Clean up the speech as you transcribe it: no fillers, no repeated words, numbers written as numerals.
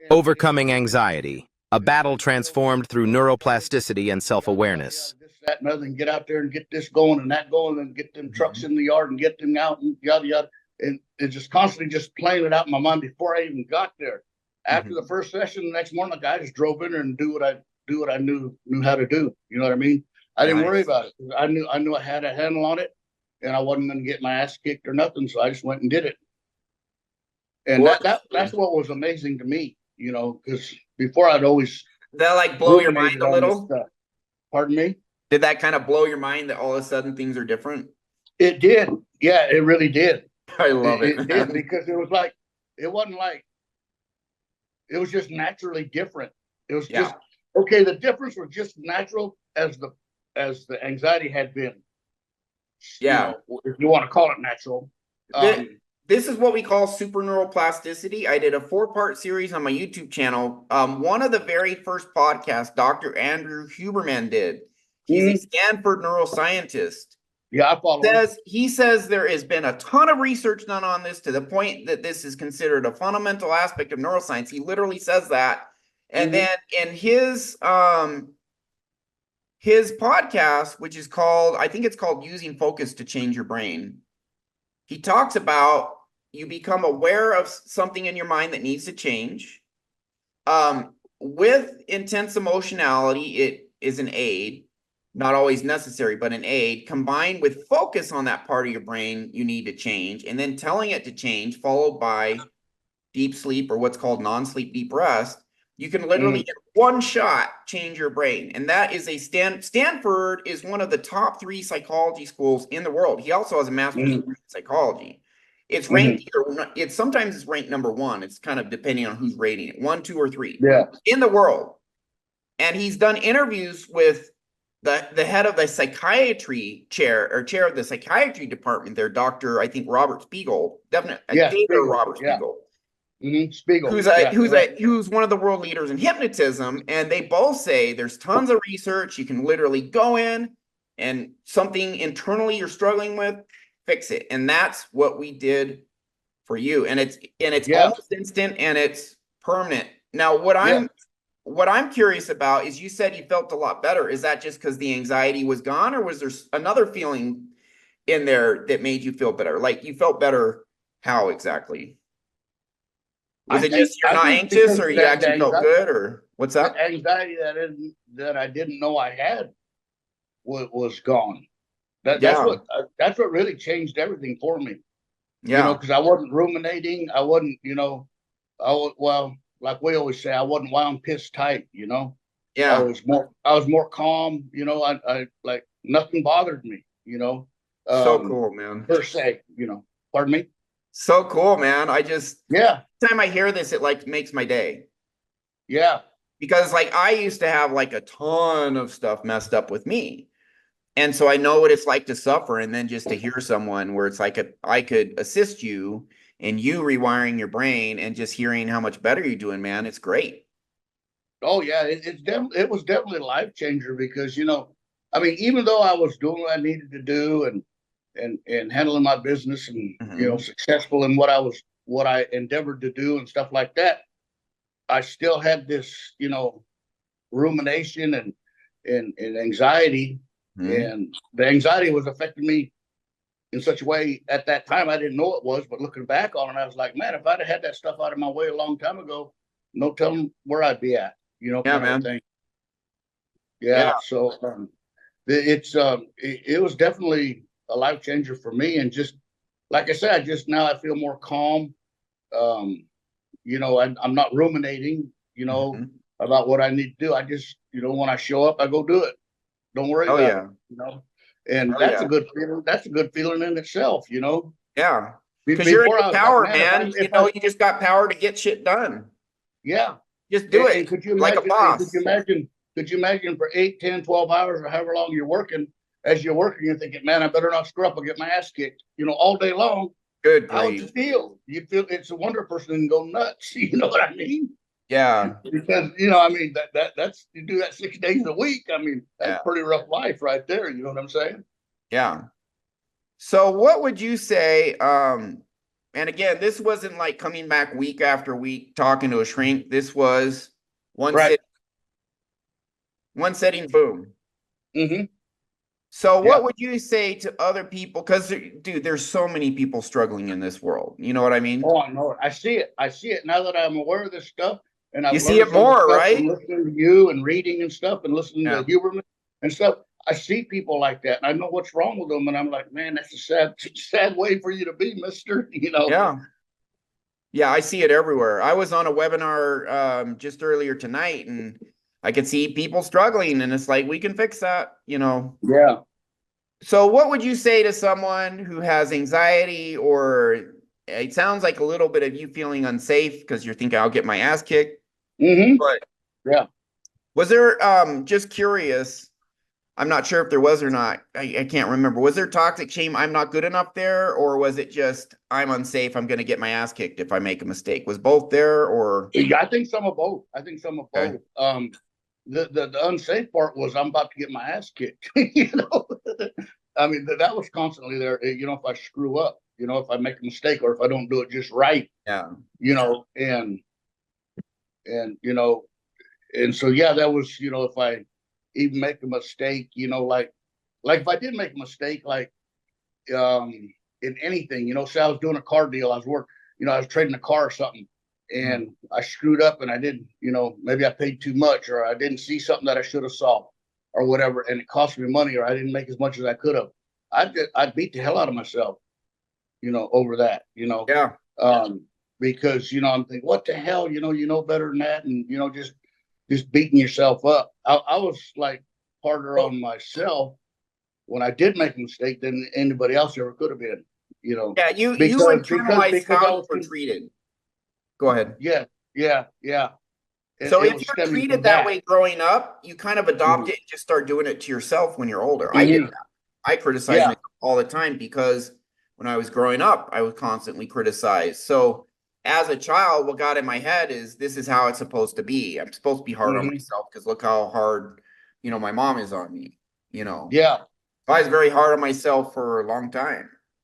Overcoming anxiety, a battle transformed through neuroplasticity and self-awareness. This, that, and other, and get out there and get this going and that going, and get them trucks in the yard and get them out and yada yada, and just constantly just playing it out in my mind before I even got there. After the first session, the next morning, I just drove in there and do what I knew how to do. You know what I mean? I didn't worry about it. I knew I had a handle on it, and I wasn't going to get my ass kicked or nothing. So I just went and did it. And that's what was amazing to me, you know, because before I'd always that like blow your mind a little. Pardon me? Did that kind of blow your mind that all of a sudden things are different? It did. Yeah, it really did. I love it. It did, because it was like, it wasn't like, it was just naturally different. It was just, okay, the difference was just natural as the anxiety had been. Yeah. You know, if you want to call it natural. This is what we call super neuroplasticity. I did a 4-part series on my YouTube channel. One of the very first podcasts, Dr. Andrew Huberman did. He's a Stanford neuroscientist. Yeah, I follow him. He says there has been a ton of research done on this to the point that this is considered a fundamental aspect of neuroscience. He literally says that. And then in his podcast, which is called, I think it's called Using Focus to Change Your Brain, he talks about you become aware of something in your mind that needs to change. With intense emotionality, it is an aid, not always necessary, but an aid. Combined with focus on that part of your brain you need to change, and then telling it to change, followed by deep sleep or what's called non-sleep deep rest, you can literally in one shot change your brain. And that is Stanford is one of the top 3 psychology schools in the world. He also has a master's degree in psychology. It's ranked sometimes it's ranked number 1. It's kind of depending on who's rating it, 1, 2, or 3 in the world. And he's done interviews with the head of the psychiatry chair of the psychiatry department there, Dr. I think Robert Spiegel, Robert Spiegel. Spiegel, who's one of the world leaders in hypnotism, and they both say there's tons of research. You can literally go in and something internally you're struggling with, fix it. And that's what we did for you. And it's almost instant and it's permanent. Now, what I'm curious about is, you said you felt a lot better. Is that just because the anxiety was gone, or was there another feeling in there that made you feel better? Like, you felt better how exactly? Was it just you're not anxious, or you actually felt good, or what's that? The anxiety that I didn't know I had was gone. That's what really changed everything for me. Yeah, you know, because I wasn't ruminating. I wasn't, you know, like we always say, I wasn't wound pissed tight. You know. Yeah. I was more calm. You know, I like nothing bothered me. You know. So cool, man. Per se, you know. Pardon me. So cool, man. Every time I hear this, it like makes my day. Yeah. Because like I used to have like a ton of stuff messed up with me. And so I know what it's like to suffer, and then just to hear someone where it's like I could assist you in you rewiring your brain and just hearing how much better you're doing, man. It's great. Oh yeah, it was definitely a life changer, because, you know, I mean, even though I was doing what I needed to do and handling my business and you know, successful in what I endeavored to do and stuff like that, I still had this, you know, rumination and anxiety. And the anxiety was affecting me in such a way at that time I didn't know it was, but looking back on it, I was like, man, if I'd have had that stuff out of my way a long time ago, no telling where I'd be at, you know. Yeah, man. So it was definitely a life changer for me. And just like I said, I feel more calm. You know, I'm not ruminating, you know, about what I need to do. I just, you know, when I show up, I go do it. Don't worry about it, you know. And that's a good feeling. That's a good feeling in itself, you know. Yeah. Because you're in power, man. You know, you just got power to get shit done. Yeah. Just do it. Could you imagine, like a boss. Could you imagine for 8, 10, 12 hours or however long you're working, as you're working, you're thinking, man, I better not screw up or get my ass kicked, you know, all day long. Good. How would you feel? You feel it's a wonder person and go nuts. You know what I mean? Yeah. Because, you know, I mean, that's you do that 6 days a week. I mean, that's pretty rough life right there. You know what I'm saying? Yeah. So what would you say, and again, this wasn't like coming back week after week talking to a shrink. This was one Right. one setting, boom. Mm-hmm. So Yeah. what would you say to other people? Because, dude, there's so many people struggling in this world. You know what I mean? Oh, I know it. I see it. I see it now that I'm aware of this stuff, and You I've see learned it some of the more, stuff right? from listening to you and reading and stuff, and listening Yeah. to Huberman and stuff. I see people like that, and I know what's wrong with them, and I'm like, man, that's a sad way for you to be, Mister. You know. Yeah. Yeah, I see it everywhere. I was on a webinar just earlier tonight, and I could see people struggling, and it's like, we can fix that, you know. Yeah. So what would you say to someone who has anxiety, or it sounds like a little bit of you feeling unsafe because you're thinking I'll get my ass kicked. Mm-hmm. But Yeah. was there just curious, I'm not sure if there was or not. I can't remember. Was there toxic shame, I'm not good enough there, or was it just I'm unsafe, I'm gonna get my ass kicked if I make a mistake? Was both there, or I think some of both. I think some of okay. both. The unsafe part was I'm about to get my ass kicked. You know, I mean that was constantly there. You know, if I screw up, you know, if I make a mistake or if I don't do it just right, Yeah. you know, and you know, and so yeah, that was, you know, if I even make a mistake, you know, like if I did make a mistake, like um in anything, you know, say I was doing a car deal, I was you know, I was trading a car or something, and I screwed up and I didn't, you know, maybe I paid too much or I didn't see something that I should have saw or whatever, and it cost me money or I didn't make as much as I could have. I'd beat the hell out of myself, you know, over that, you know. Yeah. Because, you know, I'm thinking, what the hell, you know better than that, and you know, just beating yourself up. I was like harder on myself when I did make a mistake than anybody else ever could have been, you know. Yeah, you Because internalized how I you was were treated. Go ahead. yeah, yeah. So It if was you're stemming treated from that that. way growing up, you kind of adopt Mhm. it and just start doing it to yourself when you're older. I did Mhm. that. I criticize Yeah. myself all the time because when I was growing up, I was constantly criticized. So as a child, what got in my head is this is how it's supposed to be. I'm supposed to be hard on Mhm. myself because look how hard, my mom is on me, you know. Yeah. I was very hard on myself for a long time.